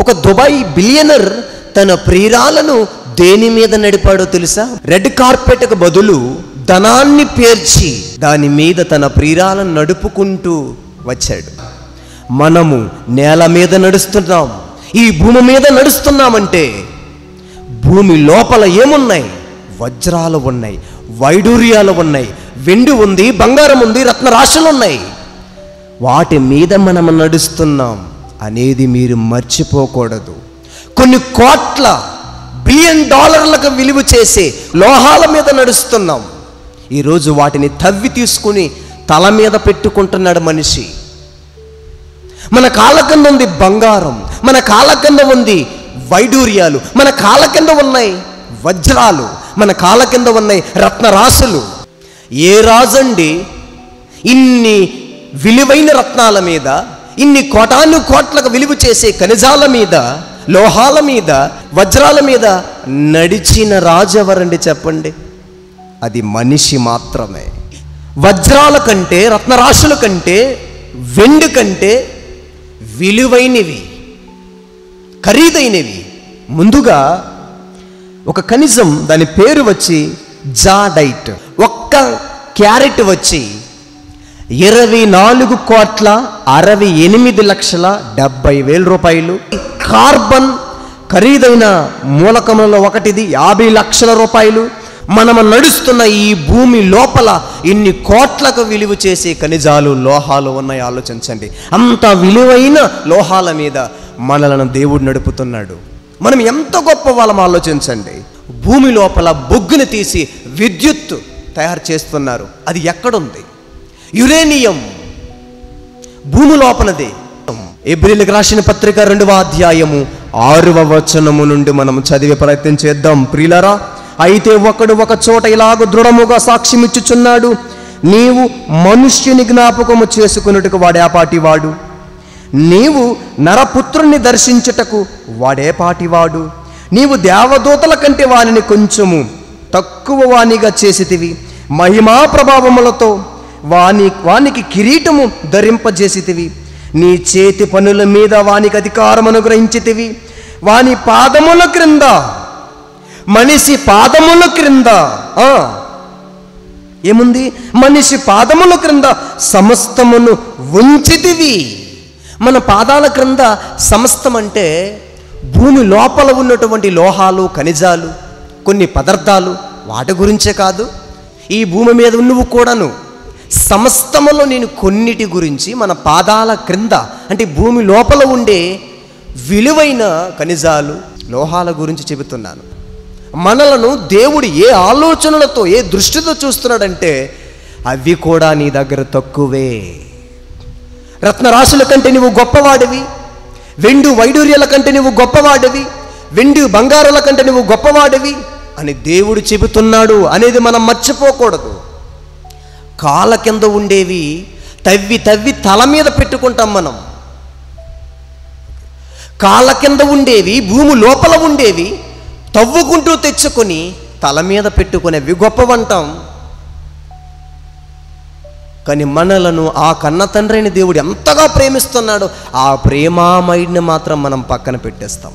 ఒక Dubai billionaire తన ప్రియురాలను దేని మీద నడిపాడో తెలుసా? రెడ్ కార్పెట్కు బదులు ధనాన్ని పేర్చి దాని మీద తన ప్రియురాలను నడుపుకుంటూ వచ్చాడు. మనము నేల మీద నడుస్తున్నాం, ఈ భూమి మీద నడుస్తున్నామంటే భూమి లోపల ఏమున్నాయి? వజ్రాలు ఉన్నాయి, వైడూర్యాలు ఉన్నాయి, వెండి ఉంది, బంగారం ఉంది, రత్నరాశులు ఉన్నాయి. వాటి మీద మనం నడుస్తున్నాం అనేది మీరు మర్చిపోకూడదు. కొన్ని కోట్ల బిలియన్ డాలర్లకు విలువ చేసే లోహాల మీద నడుస్తున్నాం. ఈరోజు వాటిని తవ్వి తీసుకుని తల మీద పెట్టుకుంటున్నాడు మనిషి. మన కాళ్ళ కింద ఉంది బంగారం, మన కాళ్ళ కింద ఉంది వైడూర్యాలు, మన కాళ్ళ కింద ఉన్నాయి వజ్రాలు, మన కాళ్ళ కింద ఉన్నాయి రత్నరాశులు. ఏ రాజండి ఇన్ని విలువైన రత్నాల మీద, ఇన్ని కోటాను కోట్లకు విలువ చేసే ఖనిజాల మీద, లోహాల మీద, వజ్రాల మీద నడిచిన రాజు ఎవరండి చెప్పండి? అది మనిషి మాత్రమే. వజ్రాల కంటే, రత్నరాశుల కంటే, వెండి కంటే విలువైనవి, ఖరీదైనవి. ముందుగా ఒక ఖనిజం, దాని పేరు వచ్చి జాడైట్. ఒక్క క్యారెట్ వచ్చి 24,68,70,000 రూపాయలు. కార్బన్ ఖరీదైన మూలకములలో ఒకటిది 50 లక్షల రూపాయలు. మనం నడుస్తున్న ఈ భూమి లోపల ఇన్ని కోట్లకు విలువ చేసే ఖనిజాలు, లోహాలు ఉన్నాయి. ఆలోచించండి, అంత విలువైన లోహాల మీద మనలను దేవుడు నడుపుతున్నాడు. మనం ఎంత గొప్ప వాళ్ళం ఆలోచించండి. భూమి లోపల బొగ్గును తీసి విద్యుత్ తయారు చేస్తున్నారు. అది ఎక్కడుంది? యురేనియం భూమి లోపలదే. ఎబ్రీయులకు రాసిన పత్రిక 2వ అధ్యాయము 6వ వచనము నుండి మనం చదివే ప్రయత్నం చేద్దాం. ప్రియులారా, అయితే ఒకడు ఒక చోట ఇలాగ దృఢముగా సాక్ష్యమిచ్చుచున్నాడు, నీవు మనుష్యుని జ్ఞాపకము చేసుకున్నట్టుకు వాడేపాటివాడు, నీవు నరపుత్రుని దర్శించుటకు వాడేపాటివాడు, నీవు దేవదూతల కంటే వానిని కొంచెము తక్కువ వానిగా చేసితివి, మహిమా ప్రభావములతో వానికి కిరీటము ధరింపజేసితివి, నీ చేతి పనుల మీద వానికి అధికారం అనుగ్రహించితివి, వాని పాదముల క్రింద, మనిషి పాదముల క్రింద ఏముంది? మనిషి పాదముల క్రింద సమస్తమును ఉంచితివి. మన పాదాల క్రింద సమస్తం అంటే భూమి లోపల ఉన్నటువంటి లోహాలు, ఖనిజాలు, కొన్ని పదార్థాలు, వాటి గురించే కాదు, ఈ భూమి మీద నువ్వు కూడాను సమస్తములో నేను కొన్నిటి గురించి మన పాదాల క్రింద అంటే భూమి లోపల ఉండే విలువైన ఖనిజాలు, లోహాల గురించి చెబుతున్నాను. మనలను దేవుడు ఏ ఆలోచనలతో, ఏ దృష్టితో చూస్తున్నాడంటే అవి కూడా నీ దగ్గర తక్కువే. రత్నరాశుల కంటే నువ్వు గొప్పవాడివి, వెండి వైడూర్యాల కంటే నువ్వు గొప్పవాడివి, వెండి బంగారాల కంటే నువ్వు గొప్పవాడివి అని దేవుడు చెబుతున్నాడు అనేది మనం మర్చిపోకూడదు. కాళ్ళ కింద ఉండేవి తవ్వి తవ్వి తల మీద పెట్టుకుంటాం మనం. కాళ్ళ కింద ఉండేవి, భూమి లోపల ఉండేవి తవ్వుకుంటూ తెచ్చుకొని తల మీద పెట్టుకునేవి గొప్పవంటాం. కానీ మనలను ఆ కన్న తండ్రిని దేవుడు ఎంతగా ప్రేమిస్తున్నాడో ఆ ప్రేమామయుడిని మాత్రం మనం పక్కన పెట్టేస్తాం.